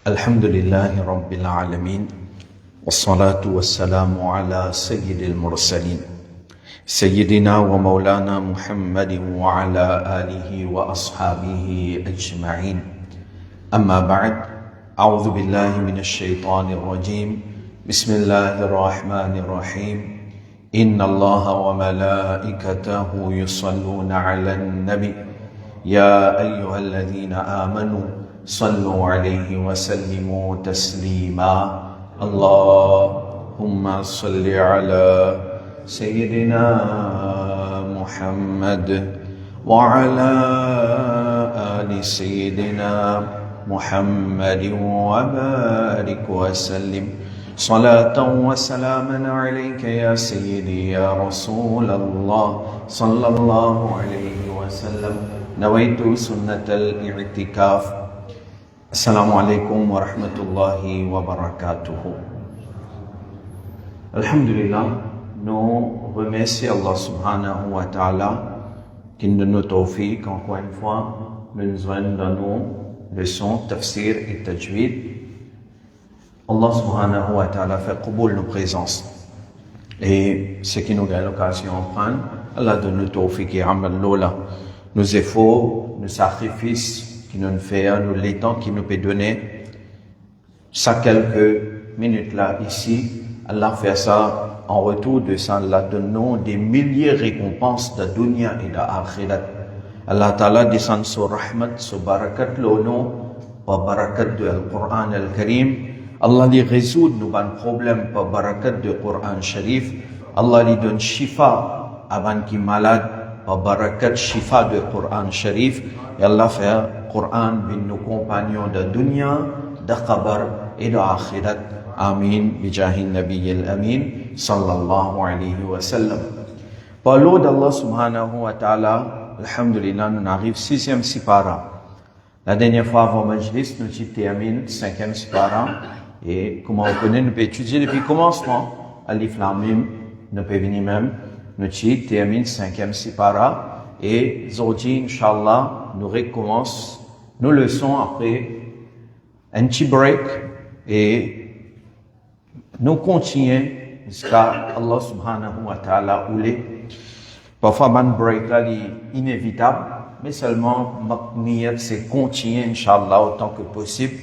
الحمد لله رب العالمين والصلاة والسلام على سيد المرسلين سيدنا ومولانا محمد وعلى آله وأصحابه أجمعين أما بعد أعوذ بالله من الشيطان الرجيم بسم الله الرحمن الرحيم إن الله وملائكته يصلون على النبي يا أيها الذين آمنوا صلوا عليه وسلموا تسليما اللهم صل على سيدنا محمد وعلى آل سيدنا محمد وبارك وسلم صلاة وسلاما عليك يا سيدي يا رسول الله صلى الله عليه وسلم نويت سنة الاعتكاف. Assalamu alaikum wa rahmatullahi wa barakatuhu. Alhamdulillah, nous remercions Allah subhanahu wa ta'ala qui nous donne tawfiq, encore une fois, nous joignent dans nos leçons, tafsir et tajwid. Allah subhanahu wa ta'ala fait qaboul nos présences. Et ce qui nous donne l'occasion de prendre, Allah donne nous tawfiq et amal lola. Nos efforts, nos sacrifices, qui nous fait, nous les temps qui nous peut donner, ça quelques minutes là, ici, Allah fait ça, en retour de ça, Allah donne nous des milliers de récompenses de dunya et de akhirat. Allah Ta'ala descend sur rahmat, sur barakat l'ono, par barakat de Al-Qur'an Al-Karim. Allah les résout nos problèmes par barakat de Qur'an Sharif. Allah les donne shifa avant qu'ils malades, par barakat shifa de Qur'an Sharif. Et Allah fait Qur'an bin nos compagnons de dunya, de qabar et de akhirat. Amin, bijahin nabiyil amin, sallallahu alayhi wa sallam. Par l'eau d'Allah subhanahu wa ta'ala, alhamdulillah, nous arrivons 6e sipara. La dernière fois avant Majlis, nous terminons 5e sipara. Et comment on connaît, nous pouvons étudier depuis le commencement. Alif Lam Mim, nous pouvons venir même. Nous terminons 5e sipara. Et aujourd'hui, Inch'Allah, nous recommençons nos leçons après un petit break et nous continuons jusqu'à Allah subhanahu wa ta'ala où les parfois un break là est inévitable mais seulement c'est continuer Inch'Allah autant que possible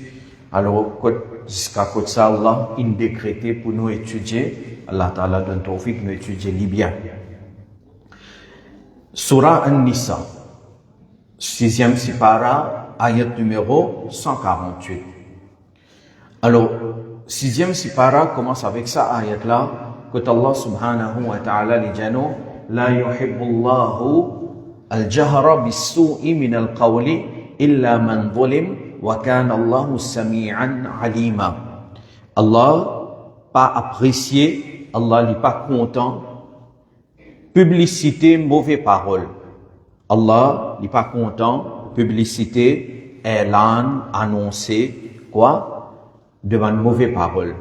alors jusqu'à que ça Allah il décrété pour nous étudier Allah ta'ala donne tawfiq nous étudier bien. Surah An-Nisa 6e sipara ayat numéro 148. Alors, 6e sipara commence avec ça ayat là, que Allah subhanahu wa ta'ala li jano, la yuhibbullahu al-jahra bis-su'i min al-qawli illa man zulim wa kana Allahu sami'an alima. Allah pas apprécié, Allah n'est pas content, publicité, mauvaise parole. Allah n'est pas content, publicité, élan, annoncer, quoi? Devant mauvaise parole.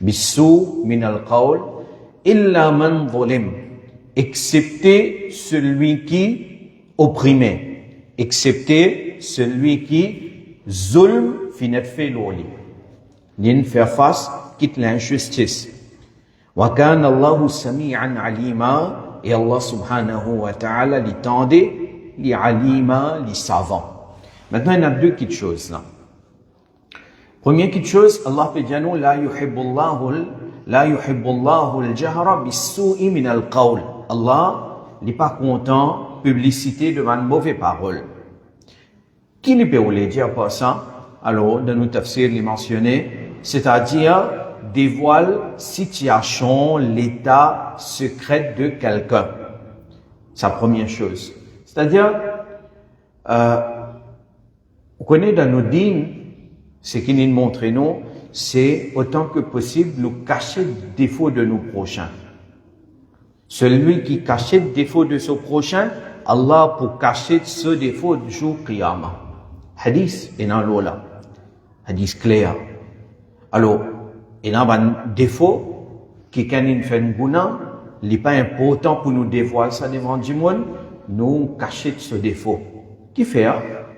Bissou min al-qawl, illa man zulim. Excepté celui qui opprimait. Excepté celui qui zulm finet fait l'oli. L'in faire face, quitte l'injustice. Wa kana Allahu sami'an alima. Et Allah subhanahu wa ta'ala li tendait, li alima, li savant. Maintenant, il y a deux petites choses là. Première petite chose, Allah peut dire nous, la yuhibbullahu al-jahra bis-su'i min al-qawl. Allah n'est pas content, publicité devant une mauvaise parole. Qui ne peut vous le dire par ça? Alors, dans nos tafsirs, les mentionner, c'est-à-dire, dévoile situation, l'état secret de quelqu'un. C'est la première chose. C'est-à-dire, on connaît dans nos dînes, ce qui nous montre nous, c'est autant que possible nous cacher le défaut de nos prochains. Celui qui cache le défaut de son prochain, Allah pour cacher ce défaut du jour Qiyamah. Hadith est dans l'ola. Hadith clair. Alors, il y a un défaut qui quand il fait un bouna, il n'est pas important pour nous dévoiler ça devant du monde, nous cacher ce défaut. Qui fait?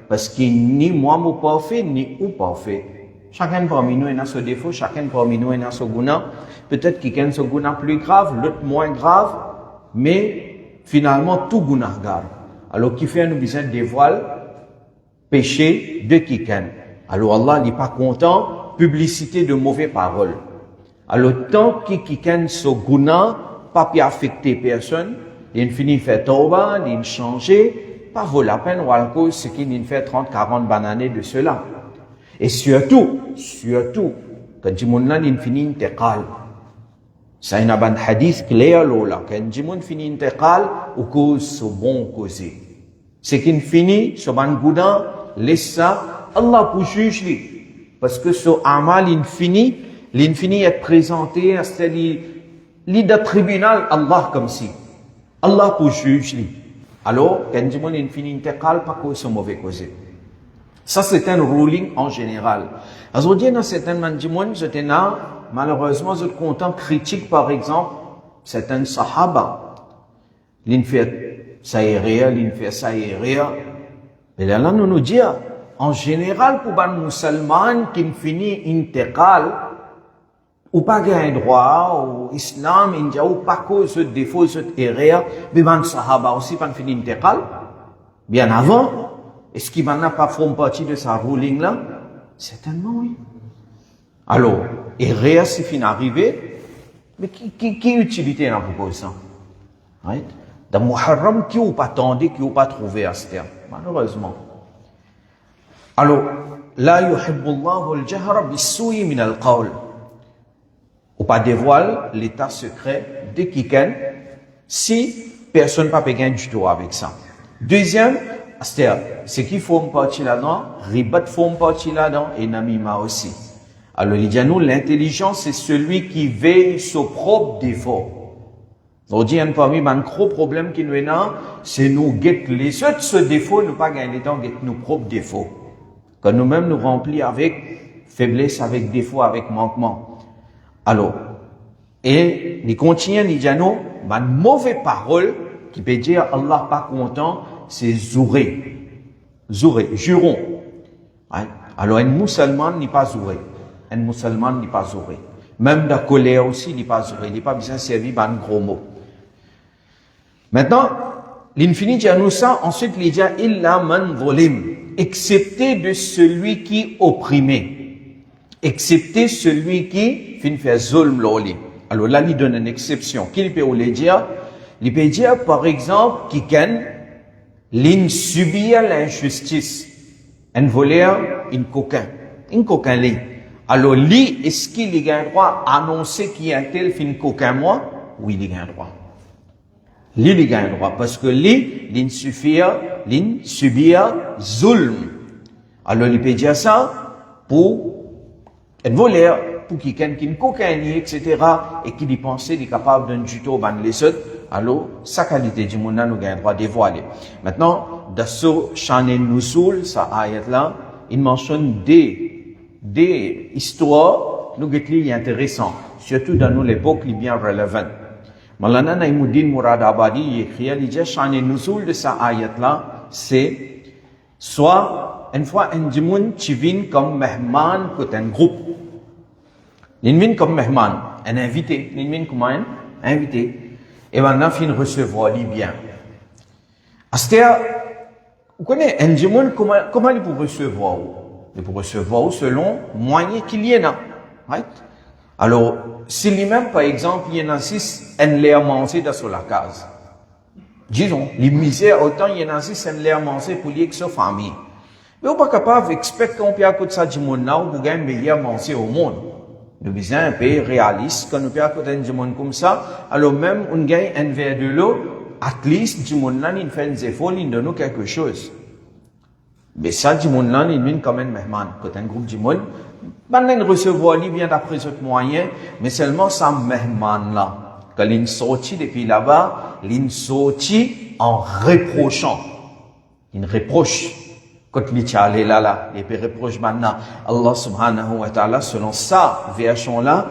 Parce que ni moi, mon pas fait, ni ou pas fait. Chacun parmi nous a ce défaut, chacun parmi nous a ce guna. Peut-être qu'il a ce guna plus grave, l'autre moins grave, mais finalement tout guna grave. Alors qui fait nous besoin de dévoiler péché de quelqu'un. Alors Allah n'est pas content, publicité de mauvaises paroles. Alors tant que quelqu'un ce guna pas pu affecter personne, il finit faire tauba, il changer, pas vaut la peine ou à cause ce qu'il fait 30-40 bananes de cela. Et surtout, quand il finit intégrale. Ça, il y a un hadith clair là, quand il finit intégrale, ou cause ce bon causé. C'est qu'il finit, ce ban goudan, laisse ça, Allah pour juge lui. Parce que ce amal, il finit être présenté, c'est-à-dire, l'idée tribunal, Allah comme si. Allah pour juge lui. Alors, quand il finit intégrale, pas cause ce mauvais causé. Ça, c'est un ruling en général. Aujourd'hui, dans certains mandimounes, malheureusement, je suis content, critique, par exemple, certains sahaba. L'in fait ça et rien, l'in fait ça et rien. Et là, nous dit, en général, pour un musulman qui finit intégral, ou pas gain droit, ou islam, ou pas cause de défaut, de erreur, mais un sahaba aussi, pas fini intégral. Bien avant, est-ce qu'il n'a pas fait partie de sa ruling là? Certainement oui. Alors, et rien si fin arrivé, mais qui utilité dans pour ça? Right? Dans Muharram, qui ou pas tendu, qui ou pas trouvé à ce terme? Malheureusement. Alors, la yuhibbullahu al-jahra bis-su'i min al-qawl. Ou pas dévoile l'état secret de quelqu'un si personne n'a pas gagné du tout avec ça. Deuxième, c'est qu'il faut une partie là-dedans, ribat faut une partie là-dedans, et namima aussi. Alors, il dit à nous, l'intelligence, c'est celui qui veille sur propre défaut. On dit, parmi un gros problème qui nous est là, c'est nous guetter les autres, ce défaut, nous pas gagner le temps, guetter nos propres défauts. Quand nous-mêmes nous remplis avec faiblesse, avec défaut, avec manquement. Alors, et il continue, il dit à nous, une mauvaise parole, qui peut dire, Allah pas content, c'est zouré. Zouré, juron. Right? Alors, un musulman n'est pas zouré. Un musulman n'est pas zouré. Même la colère aussi n'est pas zouré. Il n'est pas besoin de servir par un gros mot. Maintenant, l'infini dit à nous ça. Ensuite, il dit, illa man volim. Excepté de celui qui opprimé. Excepté celui qui fin fait zulm loli. Alors là, il donne une exception. Qu'il peut le dire? Il peut dire, par exemple, qui gagne l'in subir l'injustice. Un voleur, un coquin. Un coquin li. Alors, li, est-ce qu'il a un droit à annoncer qu'il y a un tel fin coquin moi? Oui, il a un droit. Li, il a un droit. Parce que li, l'in subir zulm. Alors, il peut dire ça pour un voleur, pour quelqu'un qui est coquin, etc., et qui dit penser, il est capable d'un juto, ban les autres. Alors, sa qualité du monde, nous avons le droit de dévoiler. Maintenant, dans ce chané Nusul, ça ayat là, il mentionne des histoires, nous avons intéressant, surtout dans nous l'époque, qui est bien relevant. Malana Naïmuddin Muradabadi, il écrit, il dit, chané Nusul de sa ayat là, c'est, soit, une fois, un djimoun, qui vient comme mehman, comme un groupe. Il vient comme mehman, un invité. Il vient comme un invité. Et maintenant, il recevoir lui bien. C'est-à-dire, vous connaissez un djimoun, comment il peut recevoir? Il peut recevoir selon moyen qu'il y en a. Right? Alors, si lui-même, par exemple, il y en a 6, un lait à manger dans la case. Disons, les misères, autant il y en a 6, un lait à manger pour lui et sa famille. Mais on n'est pas capable d'expecter qu'on peut écouter ça du monde là, ou pour gagner meilleur manger au monde. Nous besoin un peu réaliste, quand nous peut écouter du monde comme ça, alors même on gagne un verre de l'eau, at least du monde là, il fait un effort, il donne nous quelque chose. Mais ça, du monde là, il vient comme un mehman, quand un groupe du monde, il recevoir lui bien d'après autres moyens, mais seulement ça mehman là. Quand il sortit depuis là-bas, il sortit en reprochant. Il reproche. Quand il est allé là, il peut reprocher maintenant. Allah subhanahu wa ta'ala, selon sa version là,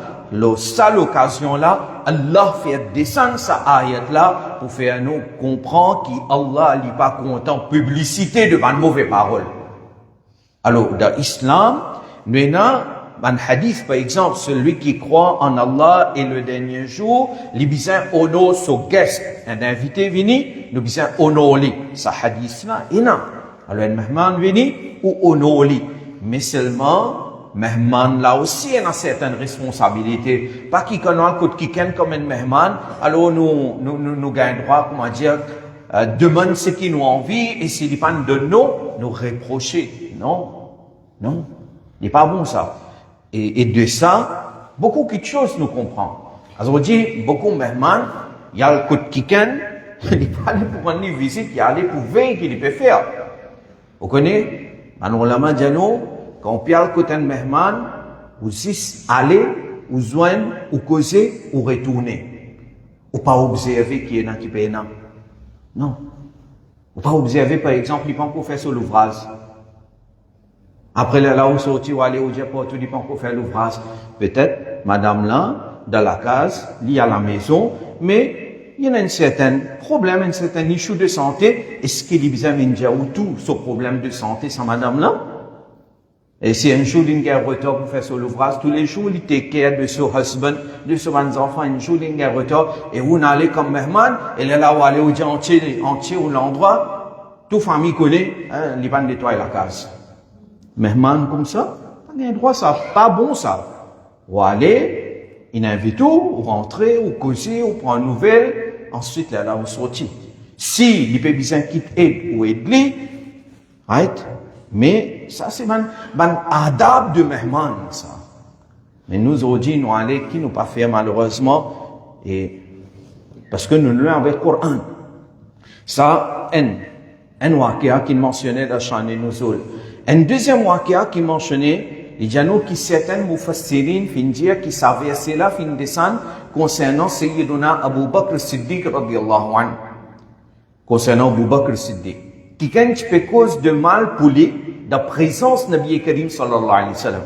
sa l'occasion là, Allah fait descendre sa ayat là, pour faire nous comprendre qu'Allah n'est pas content publicité de ma mauvaise parole. Alors, dans l'islam, Maintenant, un hadith, par exemple, celui qui croit en Allah et le dernier jour, il besoin honor son guest. Un invité vini, nous besoin honor lui. Ça hadith là, et non. Alors, un mehman vini, ou honor lui. Mais seulement, mehman là aussi, il a certaines responsabilités. Pas qui connaît quelqu'un comme un mehman, alors nous gagnons droit, comment dire, demande ce qui nous envie, et s'il dépend de nous reprocher. Non. Non. Il n'est pas bon ça. Et de ça, beaucoup de choses nous comprennent. Alors on dit, beaucoup de mehman, il y a le coup de quelqu'un, il n'est pas allé pour une visite, il est allé pour voir qu'il peut faire. Vous connaissez? Alors la Diano, quand on parle de un mehman, vous dites aller, ou joindre, ou causer, ou retourner. Ou pas observer qui est là, qui peut être là. Non. Ou pas observer, par exemple, il pense qu'on fait sur l'ouvrage. Après, là, où sortir, ou aller au Japon, tout dépend qu'on fait l'ouvrage. Peut-être, madame là, dans la case, liée à la maison, mais il y a un certain problème, un certain issue de santé. Est-ce qu'il y a besoin ou tout ce problème de santé, sans madame là? Et si un jour, il y a un retard pour faire sur l'ouvrage, tous les jours, il take care de son husband, de son enfant, un jour, il y a un retard, et vous n'allez comme mehman, et là, où aller au Japon entier ou l'endroit, toute famille connaît, hein, il va nettoyer la case. Mehman comme ça, on a un droit, ça, pas bon ça. Ou aller, il invite ou rentrer, ou causer, ou prendre une nouvelle, ensuite là, vous sortir. Si, il peut bien quitter ou aider, right? Mais, ça c'est un adab de Mehman, ça. Mais nous, aujourd'hui, nous allons, qui nous pas fait malheureusement, et, parce que nous l'avons avec le Coran. Ça, un wakia qui mentionnait dans Shani Nuzul. Un deuxième wakia qui mentionnait, il y a nous qui certains mufassirin fin dire qui savaient cela fin descendre concernant Sayyiduna Abu Bakr Siddiq radiyallahu anhu. Concernant Abu Bakr Siddiq. Qui quand peut cause de mal pour lui, de présence Nabi Karim sallallahu alayhi wa sallam.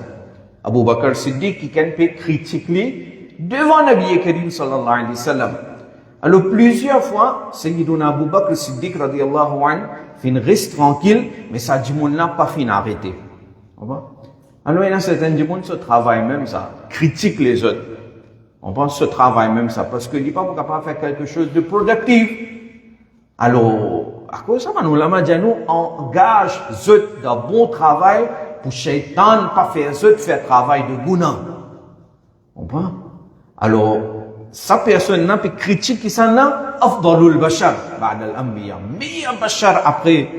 Abu Bakr Siddiq qui quand peut critiquer devant Nabi Karim sallallahu alayhi wa sallam. Alors plusieurs fois, Sayyiduna Abu Bakr Siddiq radiyallahu anhu fin reste tranquille, mais ça dit mon n'a pas fin arrêté. Alors il y a certains gens qui se travaillent même ça, critiquent les autres. On pense se travaille même ça, parce que il n'est pas capable de faire quelque chose de productif. Alors, à cause de ça, nous l'avons dit, nous engage zut d'un bon travail pour shaitan pas faire zut faire travail de gouna. On comprend? Alors, sa personne n'a pas critiqué ça n'a afdalul bashar ba'da al-anbiya. Meilleur bashar après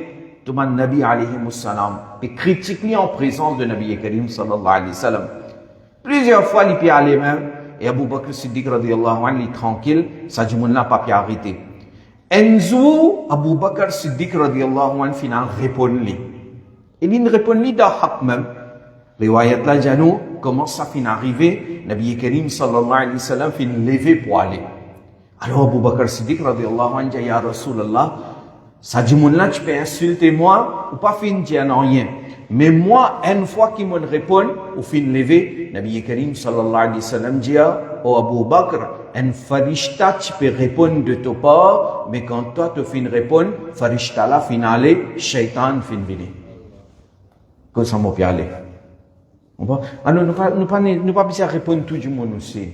tout le Nabi alayhi salam. Et critiquer en présence de Nabi Karim sallallahu alayhi wa sallam. Plusieurs fois, il peut aller même, et Abu Bakr Siddiq radiyallahu anhu, il est tranquille, ça dit, mon n'a pas pu arrêter. Enzo, Abu Bakr Siddiq radiyallahu anhu, final, répond-lui. Il répond-lui dans haq même. Riwayat la Janou, comment ça fin arrivé, Nabi Karim sallallahu alayhi wa sallam fin levé pour aller. Alors Abu Bakr Siddiq radiyallahu anhu, dit, Ya Rasulallah, ça dit, mon là, tu peux insulter moi, ou pas fin dire non rien. Mais moi, une fois qu'il me répond, ou fin levé, Nabi Karim sallallahu alayhi wa sallam dit, oh Abu Bakr, un farishta, tu peux répondre de ta part, mais quand toi, tu fin répondre, farishta là, fin aller, shaitan fin venir. Que ça m'a pu aller. Alors, nous pas besoin de répondre tout le monde aussi.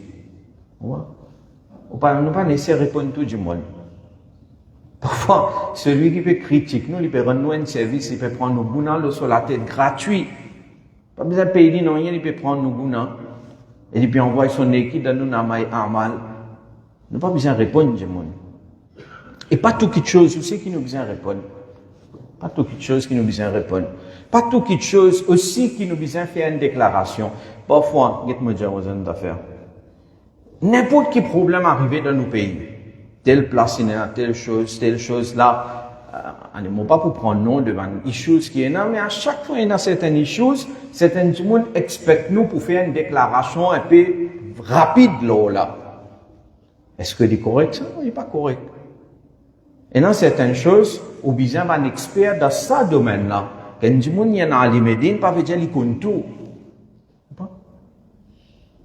Nous pas nécessaire de répondre tout le monde. Parfois, celui qui peut critiquer nous, il peut rendre nous un service, il peut prendre nos gounans sur la tête gratuit. Pas besoin de payer non rien, il peut prendre nos gounans. Et puis envoyer son équipe dans nous namay amal. Nous pas besoin de répondre tout le monde. Et pas tout quelque chose aussi qui nous besoin de répondre. Pas tout quelque chose qui nous besoin de répondre. Pas tout quelque chose aussi qui nous besoin de faire une déclaration. Parfois, dites-moi dire aux hommes d'affaires. N'importe quel problème arrivé dans nos pays. Telle place, telle chose là. On ne pas pour prendre nom devant une chose qui est là, mais à chaque fois, il y a certaines choses, certains gens expectent nous pour faire une déclaration un peu rapide là. Est-ce que c'est correct ça? Non, il n'est pas correct. Et dans certaines choses, ou bien un expert dans ce domaine-là. Quand il y a un alimédine, pas veut dire qu'il connaît tout. Quand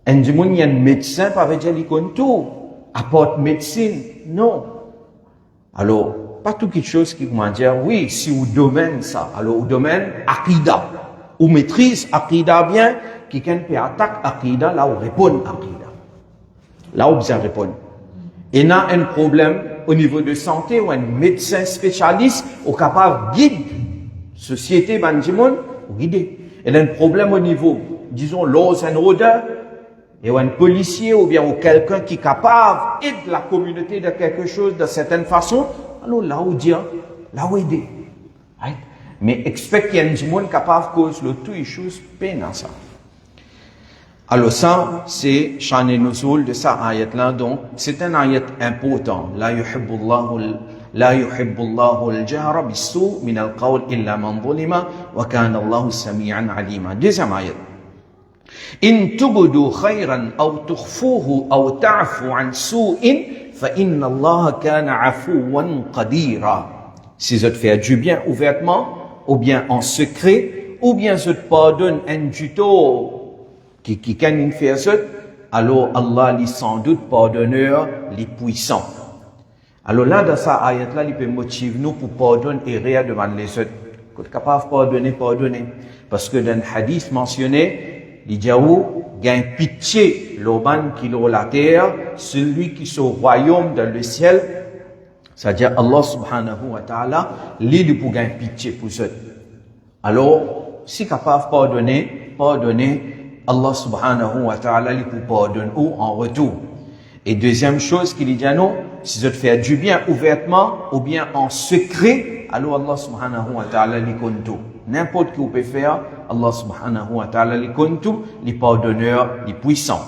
il y a un médecin, pas veut dire qu'il connaît tout. Apporte médecine, non. Alors, pas tout quelque chose qui comment dire, oui, si au domaine ça, alors au domaine akida, ou maîtrise aqida bien, quelqu'un peut attaquer aqida là où répond aqida. Là où bien répond. Et il y a un problème au niveau de santé ou un médecin spécialiste ou capable de guider société bandimon ou guider. Il y a un problème au niveau, disons, laws and order, et un policier ou bien quelqu'un qui est capable d'aider la communauté de quelque chose de certaine façon, alors là où dire, là où aider. Right? Mais expect qu'il y a un monde capable de cause le tout et chose peine à ça. Alors ça, c'est Shan et Nuzul de ça ayat-là. Donc, c'est un ayat important. La yuhibbullahu al-jahra bis-su' min al-qawl illa man zulima wa kana Allahu sami'an alima. Deuxième ayat. In tubdu khayran aw tukhfuhu aw ta'fu an su'in fa inna Allah kana 'afuwan qadira. Si je te fais du bien ouvertement ou bien en secret ou bien je te pardonne un tuto qui can faire ça, alors Allah est sans doute pardonneur, les puissants. Alors là, dans sa ayat là, il peut motiver nous pour pardonner et rien devant les autres. Qu'on est capable de pardonner. Parce que dans le hadith mentionné, il dit, gain pitié, l'oban qui est la terre, celui qui est au royaume dans le ciel, c'est-à-dire Allah subhanahu wa ta'ala, l'île pour gagner pitié pour eux. Alors, si capable de pardonner, Allah subhanahu wa ta'ala lui pour pardonner ou en retour. Et deuxième chose qu'il dit à nous, si je te fais du bien ouvertement ou bien en secret, alors Allah subhanahu wa ta'ala lui compte tout. N'importe qui vous peut faire, Allah subhanahu wa ta'ala lui compte tout, les pardonneurs, les puissants.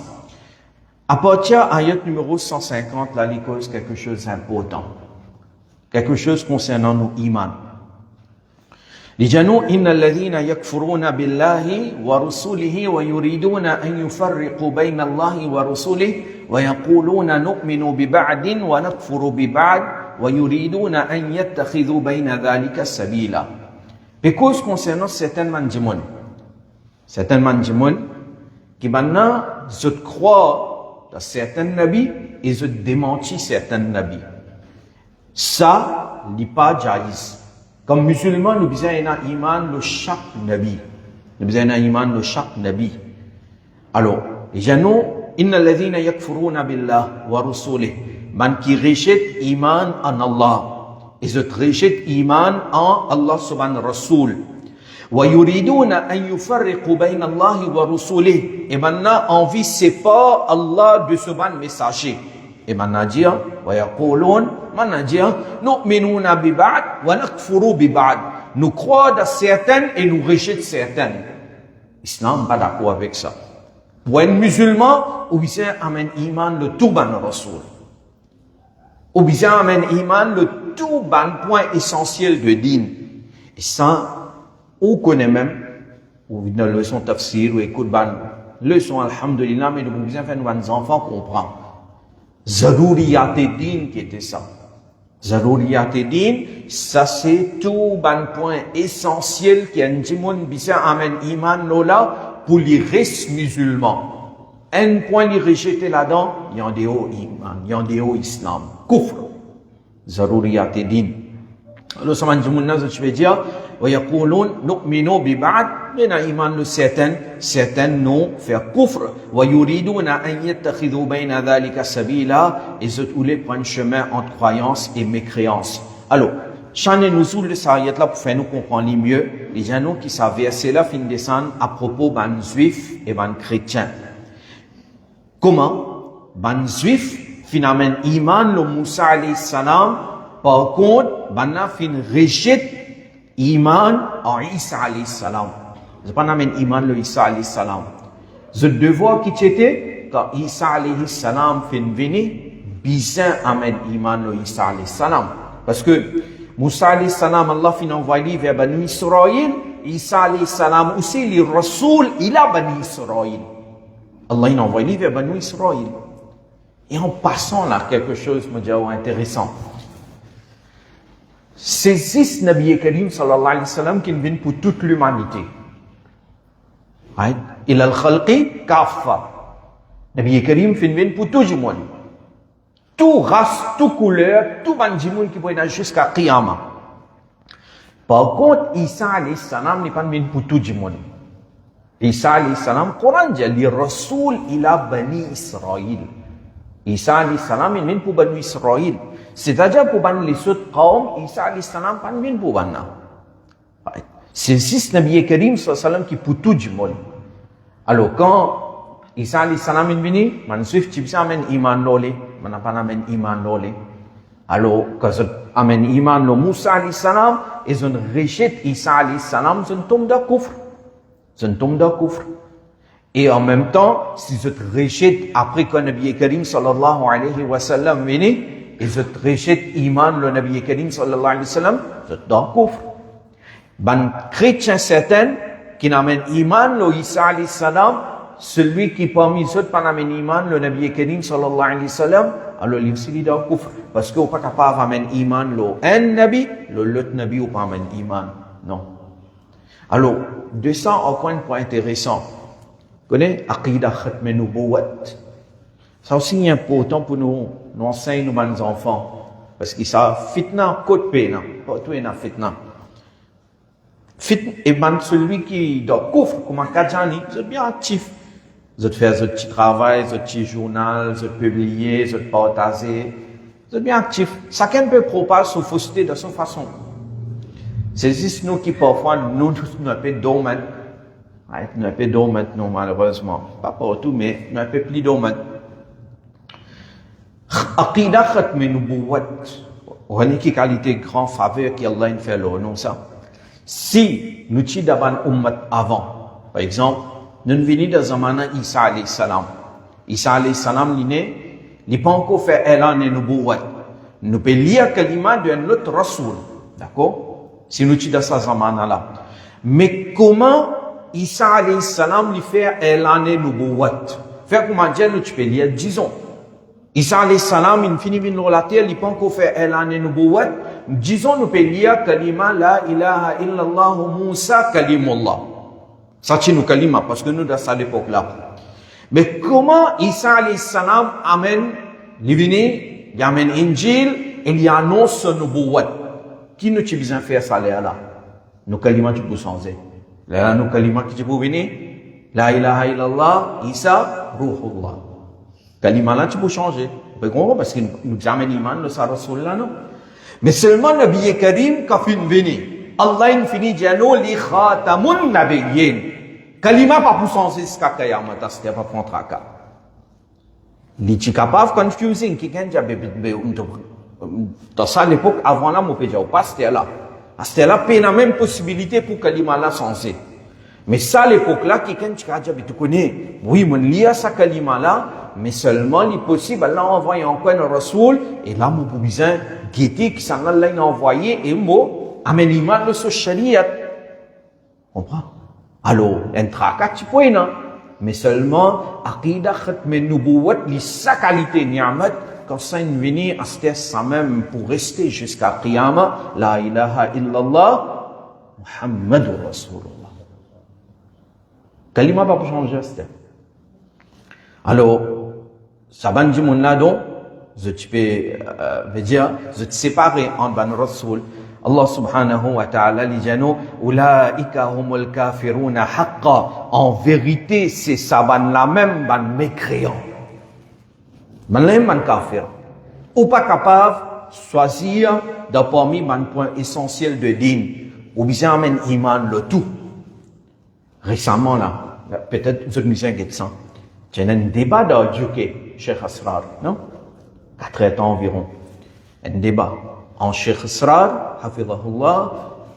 À partir de ayat numéro 150, là, il cause quelque chose d'important. Quelque chose concernant nos imans. لجنوا إن الذين يكفرون بالله ورسوله ويريدون أن يفرقوا بين الله ورسوله ويقولون نؤمن ببعض ونكفر ببعض ويريدون أن يتخذوا بين ذلك سبيلا. Because concernant certains mandimon qui maintenant je crois dans certains nabis et je démentis certains nabis. Ça n'est pas jaïs. Comme musulmans, nous besoin d'un iman de chaque nabi. Nous besoin d'un iman de chaque nabi. Alors, les gens, inna alladhina yakfuruna billah wa rusulih, man qui rejette iman en Allah, et je rejette iman en Allah subhanahu wa rasul. Wa yuriduna an yufarriqu bayna Allah wa rusulih, et maintenant envie sépare Allah de ce ban messager. Et maintenant dire, wa yaqulun, maintenant dire, nu'minuna bi ba'd wa nakfuru bi ba'd. Nous croyons dans certaines et nous rejetons certaines. L'islam n'est pas d'accord avec ça. Pour un musulman, ou bien amène iman le tout ban rasoul. Ou bien amène iman le tout ban point essentiel de din. Et ça, on connaît même, ou une leçon tafsir, ou écoute ban, leçon alhamdulillah, mais nous avons besoin de faire nos enfants comprendre. Zarouriyat din qui était ça. Zarouriyat din, ça c'est tout ban point essentiel qui a un dimon bisa amène iman lola pour les restes musulmans. Un point les rejeter là-dedans, il y a des hauts iman, il y a des hauts islam. Kufr. Zarouriyat din. Alors ça m'a dit mon nazar, je vais dire, wa yaqulun nu'minu bi ba'd, mais na iman le certains non faire kufr, wa yuriduna an yattakhidhu bayna dhalika sabila, et ils voulaient prendre chemin entre croyance et mécréance. Alors, Shan et Nuzul de cette ayat là pour faire nous comprendre mieux, les gens qui savent verset là fin descendre à propos ban juifs et ban chrétiens. Comment? Ban juifs finalement iman le Moussa alayhi salam. Par contre, banna fin rejette iman en Isa alayhi salam. Je pas n'amène iman le Isa alayhi salam. Je devoir qui était quand Isa alayhi salam fin venir, bizarre amène iman le Isa alayhi salam. Parce que Moussa alayhi salam, Allah fin envoyé vers Bani Israël, Isa alayhi salam aussi les Rasoul, il a Bani Israël. Allah il envoyé vers Bani Israël. Et en passant là quelque chose, me dit intéressant. Ces 6 Nabi Karim sallallahu alayhi wa sallam qui viennent pour toute l'humanité. Il al-khalqi kaffa. Nabi Karim vient pour tout le monde. Tout race, tout couleur, tout bandimoun qui peut être jusqu'à Qiyamah. Par contre, Isa alayhi salam n'est pas venu pour tout le monde. Isa alayhi salam, Quran dia, li rasul ila bani Israel. Isa alayhi salam min pu bani Israel. C'est-à-dire pour ban les autres qawm, Isa alayhi salam pan min pu banna. C'est juste Nabi Karim sallallahu alayhi wa sallam qui pour tout du monde. Alors quand Isa alayhi salam in vini, man suif tibsa amen iman lole, man apan amen iman lole. Alors quand amen iman lo Musa alayhi salam, ils ont rejeté Isa alayhi salam, ils ont tombé dans kufr. Ils ont tombé dans kufr. Et en même temps, s'ils ont rejeté après que Nabi Karim sallallahu alayhi wa sallam vini, ils ont rejeté iman le Nabi Karim sallallahu alayhi wa sallam, ils ont dans kufr. Ban chrétien certain qui n'amène iman le Isa alayhi salam, celui qui parmi eux pas n'amène iman le Nabi Karim sallallahu alayhi wa sallam, alors il est dans kufr parce qu'on pas capable d'amener iman le un nabi, l'autre nabi ou pas amène iman. Non. Alors, de ça encore un point intéressant. Vous connaissez Aqidah Khatm Nubuwat. Ça aussi est important pour nous enseigner nos enfants parce qu'ils savent fitna côte peine, pas tout est na fitna. Et ben celui qui doit couvre comme un kadjani, vous êtes bien actif. Vous êtes faire votre petit travail, votre petit journal, vous êtes publier, vous êtes partager. Vous êtes bien actif. Chacun peut propager sa fausseté de son façon. C'est juste nous qui parfois nous un peu dormants. Nous un peu dormants, non malheureusement. Pas partout, mais nous un peu plus dormants. Aqidah Khatm Nubuwat. On a une qualité grand faveur qu'Allah a fait non ça. Si nous sommes dans une ummat avant, par exemple, nous venons de Zamana Isa alayhi salam. Isa alayhi salam, il n'est pas encore fait élan et nubuwat. Nous pouvons lire kalima d'un autre rasoul. D'accord? Si nous sommes dans ce Zamana-là. Mais comment Isa alayhi salam lui fait élan et nubuwat? Faire comment dire, nous pouvons lire, disons. Isa alayhi salam, il finit de nous relater, il n'est pas encore fait élan et nubuwat. Disons, nous pouvons lire kalima la ilaha illallah Musa kalimullah. Ça, c'est nous kalima, parce que nous, dans cette époque-là. Mais comment Isa alayhi salam amène l'ivini, il amène Injil, et il annonce ce nubuwat. Qui nous a besoin de faire ça, là? Nous kalima, tu peux changer. Là, nous kalima, qui tu peux venir? La ilaha illallah, Isa, ruhullah. Kalima là, tu peux changer. Parce que nous amène iman de sa rasoul-là, non? Mais seulement Nabi Karim qui a fait venir. Allah in fini diano li khatamun nabiyyin. Kalima pas pour changer ce qu'a kayama, c'était pas pour traka. Li ci capable confusing qui quand j'avais dans ça l'époque avant là mon pédia pas c'était là. C'était là peine même possibilité pour kalima là changer. Mais ça l'époque là qui quand j'avais tu connais. Oui, mon lia sa kalima là, mais seulement il possible Allah envoie encore un rasoul et là mon besoin guetter qui s'en Allah envoyé et mo amène iman le so shariat. Comprends? Alors, un tracat tu peux non, mais seulement aqidah khatm nubuwat li sa qualité ni'mat quand ça vient à ça même pour rester jusqu'à qiyamah la ilaha illallah Muhammadur Rasulullah. Kalima pas pour changer ça. Alors, ça va dire mon là donc je peux dire je te séparer en ban rasoul. Allah subhanahu wa ta'ala li jano ulaika humul kafiruna haqqan. En vérité, c'est ça ban la même ban mécréant. Ban la même ban kafir. Ou pas capable choisir d'un parmi ban point essentiel de din ou bien amène iman le tout. Récemment là, peut-être vous nous inquiétez ça. Il y a un débat dans Djouké, Cheikh Asrar, non? 4 ans environ. Un débat en Cheikh Asrar, Hafidahullah,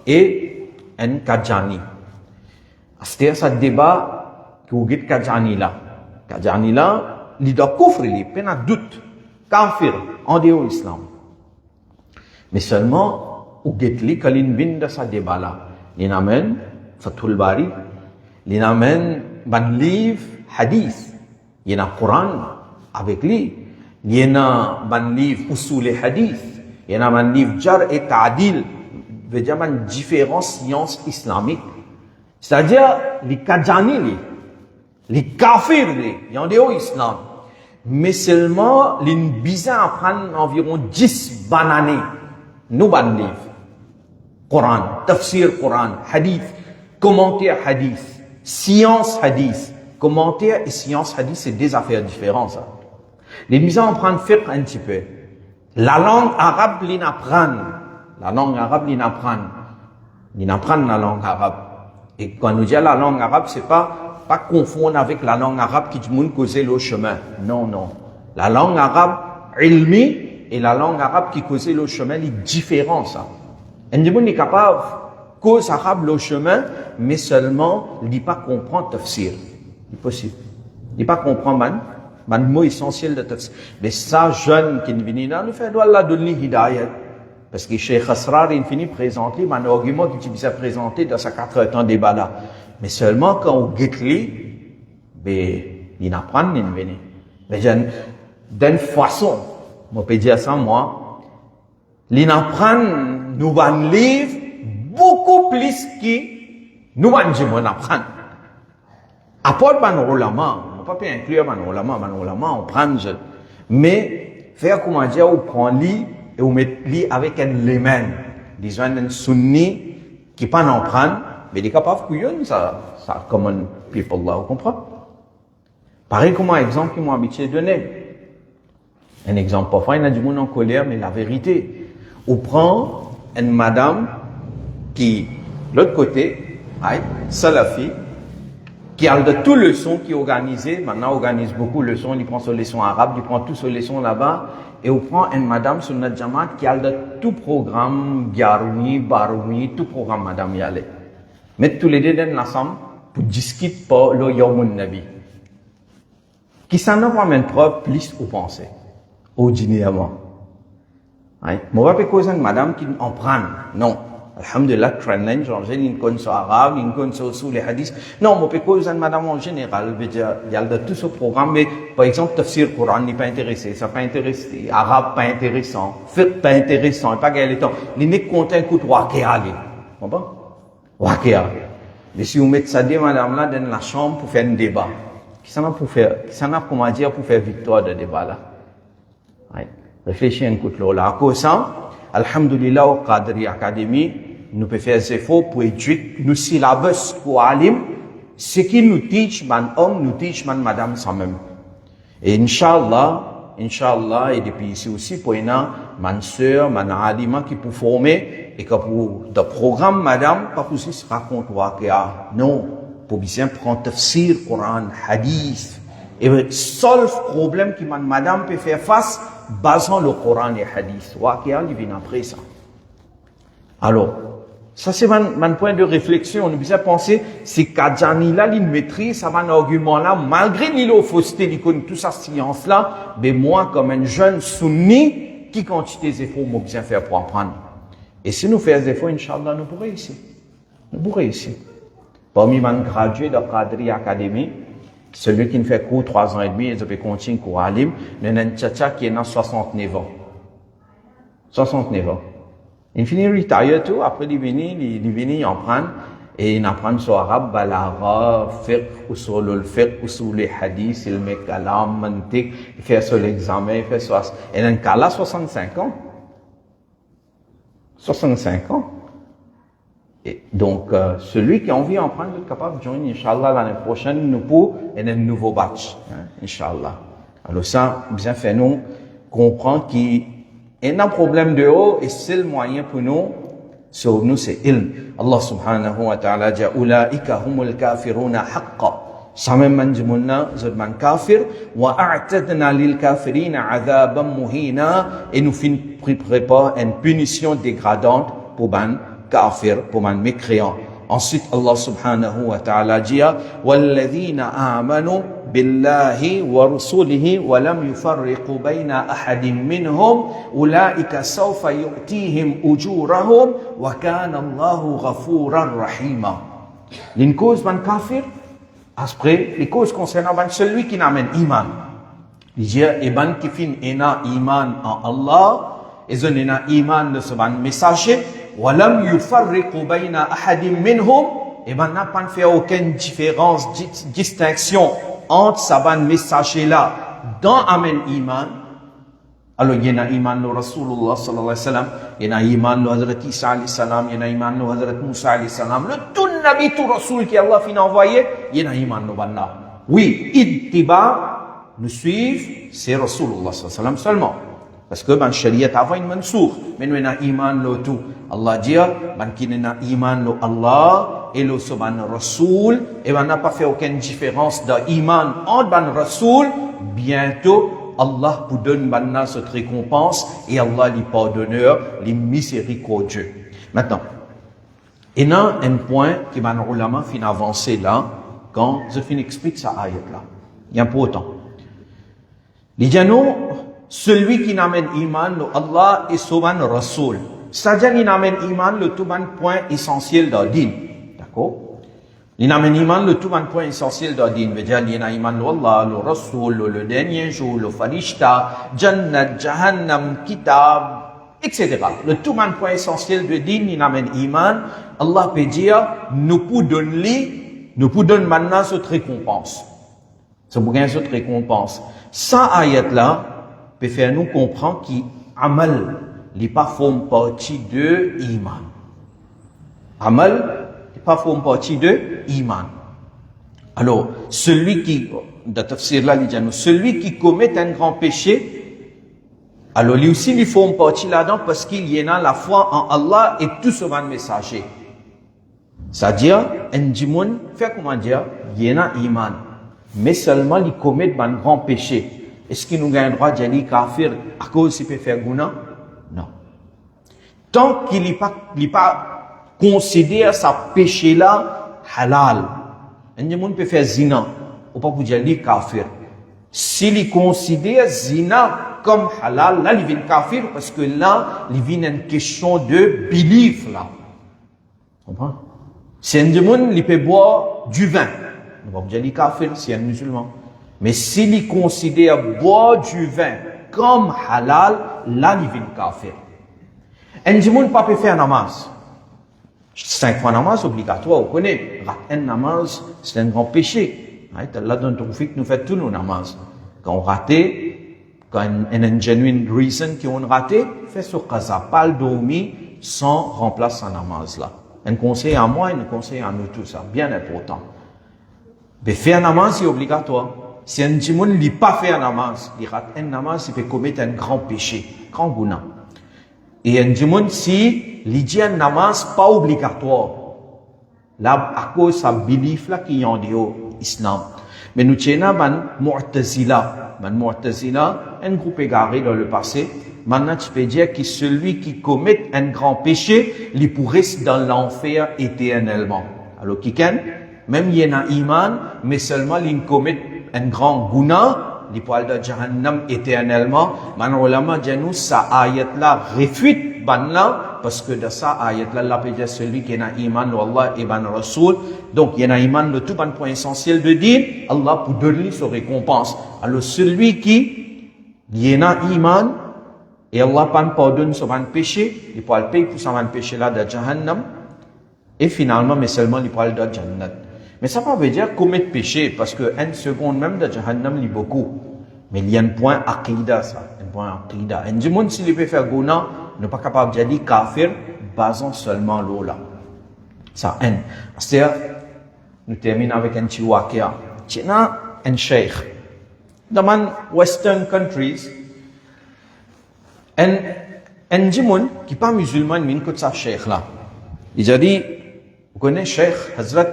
et un Kadjani. C'était ce débat qui est Kadjani là. Kadjani là, il doit couvrir, il n'y a pas de doute. Kafir, en dehors de l'islam. Mais seulement, où est li kalin bin de ce débat là? Il amène Fathul Bari, il amène ban livre hadith. Il y a un Coran avec lui. Il y a un livre Usul et Hadith. Il y a un livre Jar et Ta'dil. veut dire une différentes sciences islamiques. C'est-à-dire, les Kadjani, les kafirs, il y a en islam. Mais seulement, les bizarres apprennent environ 10 bananes. Nous, ban livres. Coran, tafsir Coran, hadith, commentaire hadith. Science hadith. Commentaire et science hadith, c'est deux affaires différentes, ça. Les misants en prennent fiqh un petit peu. La langue arabe, l'inapprennent. La langue arabe, l'inapprennent. L'inapprennent la langue arabe. Et quand nous dit la langue arabe, c'est pas confondre avec la langue arabe qui dit moun causer le chemin. Non, non. La langue arabe, ilmi, et la langue arabe qui causait le chemin, il est différent, ça. Un moun est capable, cause arabe le chemin, mais seulement, il dit pas comprendre tafsir. C'est possible. Il dit pas comprendre man mot essentiel de tafsir. Mais ça, jeune qui vient là, nous fait Allah donner hidayat. Parce que Cheikh Asrar, il finit présenter, un argument qu'il s'est présenté dans sa 4 ans débat là. Mais seulement quand on guette lui, ben, il n'apprend, il vient. Mais d'une façon, je peux dire ça, moi, il apprend, nous allons livre beaucoup plus que nous allons apprendre. Apporte ban ulama, on peut pas inclure ban ulama, on prend, mais, faire comment dire, on prend lui, et on met lui avec un léman, disons un sunni, qui pas en prendre, mais il est capable de couillonner, ça, common people là, vous comprenez? Pareil comme un exemple qu'ils m'ont habitué de donner. Un exemple, parfois, il y a du monde en colère, mais la vérité. On prend une madame qui, l'autre côté, salafi, qui a de tout le son qui est organisé, maintenant organise beaucoup le son, il prend ses leçons arabes, il prend tous ses leçons là-bas, et on prend une madame sur notre jamaat qui a de tout programme, Garoui, Baroui, tout programme madame y allait. Mettre tous les deux dans l'ensemble pour discuter pour le Yawmun Nabi. Qui s'en a pas une preuve plus au pensée, au dîner avant. Moi, je ne cause une madame qui en prend. Non. Alhamdulillah, Kranlen, il connaît arabe, il connaît sous les hadiths. Non, moi, je cause une madame en général. Il y a de tout ce programme, mais par exemple, tafsir Coran n'est pas intéressé, ça pas intéressé, arabe pas intéressant, fiqh pas intéressant, pas gagné le temps. Il n'est content écoute Waqia. Vous comprenez? Waqia. Mais si vous mettez ça des madame là dans la chambre pour faire un débat, qui s'en a pour faire, qui s'en a comment dire pour faire victoire de débat là? Réfléchissez un coup là. À cause ça, alhamdulillah, au Qadri Academy, nous pouvons faire des efforts pour étudier nos syllabus pour alim, ce qui nous teach man homme, nous teach man madame ça même. Et Inch'Allah, et depuis ici aussi, pour une man sœur, man alima qui pour former, et que pour le programme madame, pas pour se raconter Waqia. Non. Pour bien prendre tafsir, Coran, hadith, et solve problème que madame peut faire face, basant le Coran et hadith. Waqia, il vient après ça. Alors, ça c'est mon point de réflexion. On peut penser, si Kadjani là, il maîtrise, ça va un argument là, malgré l'île fausseté, il connaît toute sa science là, mais moi, comme un jeune sunni, qui quantité d'efforts moi bien faire pour apprendre. Et si nous faisons des efforts, Inch'Allah, nous pourrons réussir. Nous pourrons réussir. Parmi les gradués de Qadri Academy, celui qui ne fait cours 3 ans et demi, il peut continuer cours à l'île, il y a un tchatcha qui est dans 69 ans. 69 ans. Il finit retire tout, après il vient, il en prend, et il apprend sur arabe, balara, fiqh, usul fiqh, usul les hadiths, il met kalam, mantik, il fait sur l'examen, il fait sur, et dans le cas là, 65 ans. 65 ans. Et donc, celui qui a envie d'en prendre, est capable de joindre, Inch'Allah, l'année prochaine, nous pour un nouveau batch, Inch'Allah. Alors ça, bien fait nous comprendre qu'il y a un problème de haut, et c'est le moyen pour nous, sur nous, c'est ilm. Allah subhanahu wa ta'ala dit, Ulaika humul kafiruna haqqa. Ça même man jimunna, zedman kafir, wa a'tadna lil kafirina adhaban muhina, et nous préparons une punition dégradante pour ban kafir, pour man mécréant. Ensuite, Allah subhanahu wa ta'ala dit, وَالَّذِينَ آمَنُوا بِاللَّهِ وَرُسُولِهِ وَلَمْ يُفَرِّقُوا بَيْنَ أَحَدٍ مِّنْهُمْ أُولَٰئِكَ سَوْفَ يُؤْتِيهِمْ أُجُورَهُمْ وَكَانَ اللَّهُ غَفُورًا رَحِيمًا. Une cause ban kafir, après, les causes concernant celui qui n'amène iman. Il dit, et ban qui fin ena iman en Allah, et zon ena iman de ce ban messager, walam yufarriqu bayna ahadim minhum, et ban n'a pas fait aucune différence, distinction entre ce ban messager là, dans amen iman. Alors, il y a iman le Rasulullah sallallahu alayhi wa sallam, il y a iman le Hazrat Isa alayhi salam, il y a iman le Hazrat Musa alayhi salam, le tout nabi, tout rasoul qui Allah fin envoyé, il y a iman no banna. Oui, ittiba, nous suivre, c'est Rasulullah sallallahu alayhi wa sallam seulement. Parce que ban shariat avant une mansour, mais nous avons iman lo tout. Allah dit, ban qui n'a iman lo Allah et lo soban Rasoul, et ban n'a pas fait aucune différence d'iman entre ban Rasoul, bientôt Allah vous donne maintenant cette récompense et Allah les pardonneur, les miséricordieux. Maintenant, il y a un point qui ban ulama fin avancer là, quand je fin explique ça ayat là. Il y a un peu autant. Les dianos, celui qui n'amène iman, le Allah et soban Rasoul. C'est-à-dire qu'il n'amène iman, le tout ban point essentiel d'un din. D'accord? Il n'amène iman, le tout ban point essentiel d'un din. Veut dire, il y a iman, le Allah, le Rasoul, le dernier jour, le Farishta, Jannat, Jahannam, Kitab, etc. Le tout ban point essentiel de din, il n'amène iman. Allah peut dire, nous pouvons donner maintenant cette récompense. C'est pour gagner cette récompense. Ça, ayat-là, peut faire nous comprendre qu'amal, n'est pas forme partie de iman. Amal, n'est pas forme partie de iman. Alors, celui qui, dans tafsir là, celui qui commet un grand péché, alors lui aussi, il forme partie là-dedans parce qu'il y a la foi en Allah et tout ce van messager. C'est-à-dire, un djimoun, fait comment dire, il y a iman. Mais seulement, il commet un grand péché. Est-ce qu'il nous gagne le droit d'y kafir à cause qu'il peut faire guna? Non. Tant qu'il n'est pas considéré sa péché-là halal. Un monde peut faire zina. Ou pas pour dire kafir. S'il considère zina comme halal, là, il vient kafir parce que là, il vient une question de belief, là. Tu comprends? Si un monde, il peut boire du vin. On va dire kafir, si un musulman. Mais s'il considère boire du vin comme halal, là, il vient kafir. Un djimoun ne peut pas faire namaz. 5 fois namaz obligatoire, on connaît. Un namaz, c'est un grand péché. Allah donne ton fait que nous faisons tous nos namaz. Quand on rate, quand il y a une genuine reason qu'on raté, fait sur qaza, pas le dormir sans remplacer un namaz là. Un conseil à moi et un conseil à nous tous, ça, bien important. Mais faire un namaz, c'est obligatoire. Si un djimoun n'a pas fait un namaz, il rate un namaz, il peut commettre un grand péché, grand guna. Et un djimoun, si il dit un namaz pas obligatoire, là, à cause de sa belief là qui est en dehors islam. Mais nous tenons ban Mu'tazila. Man Mu'tazila, un groupe égaré dans le passé. Maintenant, tu peux dire que celui qui commet un grand péché, il pourrait rester dans l'enfer éternellement. Alors, même il y a un iman, mais seulement il commet un grand guna, il pourrait aller dans Jahannam éternellement. Maintenant, ulama dit nous, ça ayat-là réfute ban-là, parce que de ça ayat-là, Allah peut dire celui qui a un iman, Allah et ban Rasoul. Donc, il y a un iman, le tout ban point essentiel de dire, Allah pour donner sa récompense. Alors, celui qui, il y a un iman, et Allah pardonne son péché, il pourra le payer pour son péché-là de Jahannam, et finalement, mais seulement, il pourra le de Jannat. Mais ça ne veut pas dire commettre péché, parce que une seconde même de Jahannam, il y a beaucoup. Mais il y a un point aqida, ça. Un point aqida. Un monde, s'il peut faire guna, n'est pas capable de dire kafir, basant seulement l'eau là. Ça, un. C'est-à-dire, nous terminons avec un petit wakia. Il y a un sheikh. Dans les Western countries, un djimoun qui n'est pas musulman, mais qui est un sheikh là. Il a dit, vous connaissez Sheikh Hazrat,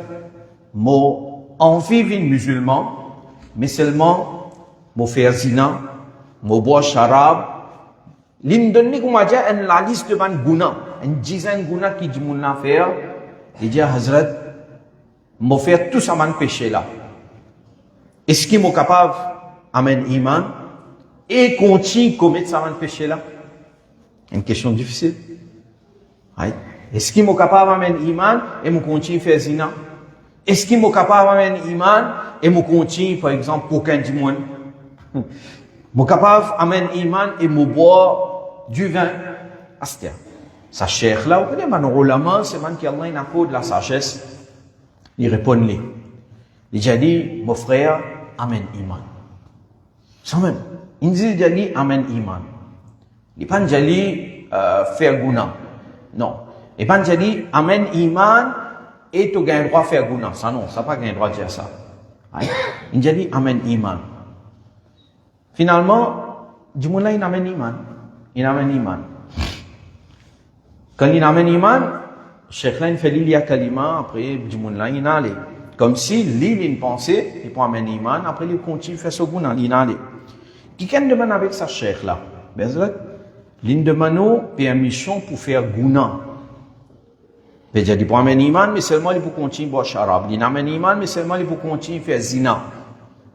mo envie de musulman, mais seulement, mo faire zina, mo boire charab. L'im donne comme dire la liste de ban guna, une dizaine de guna qui djimoun a fait. Il dit Hazrat, mo faire tout ça man péché là. Est-ce qu'il est capable d'amener iman et continue à commettre ça man péché là? Une question difficile. Right? Est-ce qu'il est capable d'amener iman et me continue à faire zina? Est-ce qu'il est capable d'amener iman et me continue, par exemple, aucun djimoun? Je suis capable d'amener iman et me boire du vin. Astia. Sa cheikh là, vous connaissez, man ulama, c'est man qui Allah n'a pas de la sagesse. Il répond-lui. Il a dit, mon frère, amène iman. Ça même. Il dit, amène iman. Il n'a pas dit, faire guna. Non. Il n'a pas dit, amène iman et tu as le droit de faire guna. Ça non, ça pas le droit de dire ça. Il a dit amène iman. Finalement, du monde là il amène iman. Il amène iman. Quand il amène iman, Cheikh là il fait l'il y a kalima, après du monde là il allait. Comme si l'île il pensait, il peut amener iman, après il continue faire ce guna, il allait. Qui demande avec sa Cheikh là? Ben c'est l'île demande permission pour faire guna. Il dit pour amener iman, mais seulement il peut continuer boire charab. Il amène iman, mais seulement il peut continuer faire zina.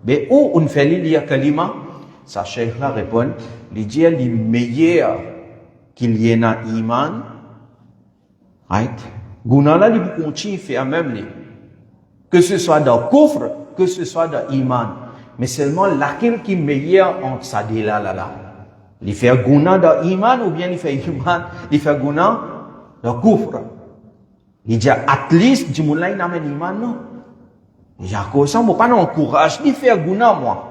Mais où on fait l'il y a kalima? Sa Cheikh là répond, il dit il est meilleur qu'il y ait un iman. Right? Guna là il peut continuer faire même les. Que ce soit dans kufr, que ce soit dans iman. Mais seulement laquelle qui est meilleur entre ça deux là. Il fait guna dans iman ou bien il fait iman, il fait guna dans kufr. Il dit, at least, du monde là, il n'amène iman, non. Il dit, à cause ça, moi, pas n'encourage, il fait guna, moi.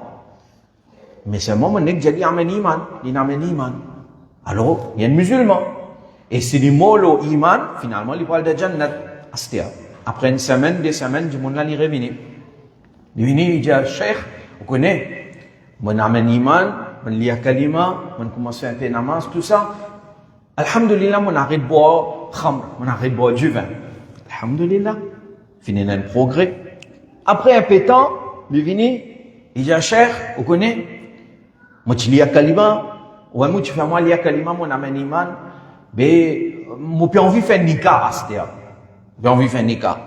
Mais seulement, mon nègre, il amène iman, il n'amène iman. Alors, il y a un musulman. Et si il molo iman, finalement, il parle de Jannat, astia. Après une semaine, 2 semaines, du monde là, il est revenu. Il est venu, il dit, Cheikh, vous connaissez, mon amène iman, mon lia kalima, mon commence un peu namaz, tout ça. Alhamdulillah, mon arrête de boire khamr, mon arrête de boire du vin. Alhamdulillah, fini un progrès. Après un peu de temps, il est venu, il dit, Cheikh, vous connaissez, moi, tu lia kalima, ou moi, tu fais moi lia kalima, mon amène iman, mais, moi, j'ai envie de faire nikah à cette heure. J'ai envie de faire nikah.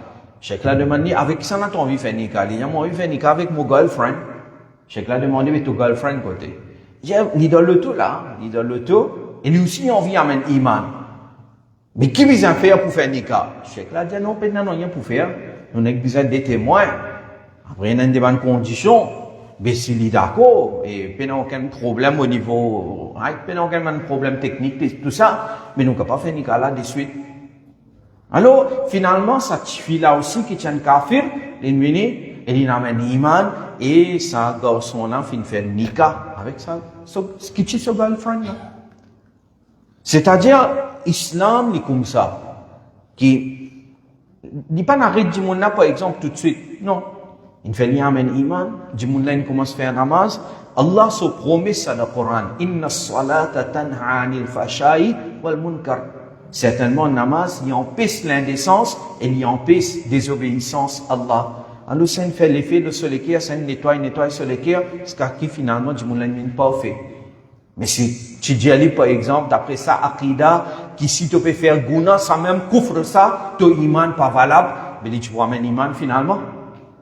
Cheikh l'a demandé, avec qui ça n'a envie de faire nikah? Il dit, moi, envie de faire nikah avec mon girlfriend. Cheikh l'a demandé, mais ton girlfriend côté. Il dit, dans le tout là, il dit, dans le tout, et lui aussi, il a envie d'amener iman. Mais qui vient faire pour faire nikah? Cheikh l'a dit, non, non, rien pour faire. Nous n'avons besoin des témoins. Après, il y a des bonnes conditions. Mais s'il est d'accord, et il n'y a aucun problème au niveau, il n'y a aucun problème technique, tout ça, mais nous ne pouvons pas faire nikah là de suite. Alors, finalement, cette fille-là aussi, qui tient un kafir, elle est venue, elle amène iman, et sa garçon-là fait nikah avec ça, ce qui est ce girlfriend-là. C'est-à-dire, l'islam, il est comme ça. Qui, il n'est pas arrêté du monde là, par exemple, tout de suite. Non. Il fait l'amène iman, du monde là, il commence à faire namaz. Allah se promet ça dans le Coran. Inna salata tanha anil fashai wal munkar. Certainement, namaz, il empêche l'indécence et il empêche désobéissance à Allah. Alors, ça fait l'effet de ce l'équerre, ça nettoie ce l'équerre, ce qui finalement, du monde là, il n'est pas fait. Mais si tu dis, par exemple, d'après ça, Aqida, qui si tu peux faire guna, ça même couvre ça, ton iman pas valable, mais tu peux amener iman finalement.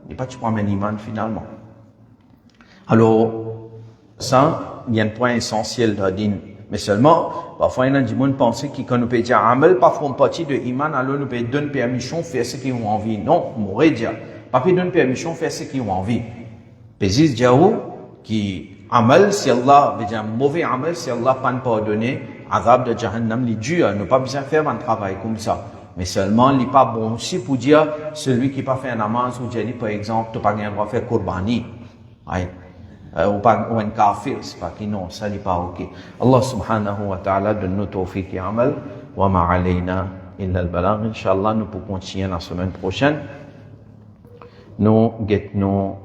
Et pas tu peux amener iman finalement. Alors, ça, il y a un point essentiel dans le din. Mais seulement, parfois, il y a des gens qui pensent qu'on peut dire amal, pas font partie de iman, alors nous peut donner permission de faire ce qu'ils ont envie. Non, on m'aurait dit, pas peut donner permission de faire ce qu'ils ont envie. Pésis Djaou, qui amal, si Allah, veut dire mauvais amal, si Allah pas pardonner, azab de Jahannam, les dur, ne pas besoin faire un travail comme ça. Mais seulement, il n'est pas bon aussi pour dire, celui qui n'a pas fait un namaz, ou dit, par exemple, tu n'as pas le droit de faire kurbani. Ou un kafir, c'est pas qui non, ça n'est pas ok. Allah subhanahu wa ta'ala donne nous tawfiq et amal, wa ma alayna illa al-balagh. Inch'Allah, nous pourrons continuer la semaine prochaine. Nous guettons,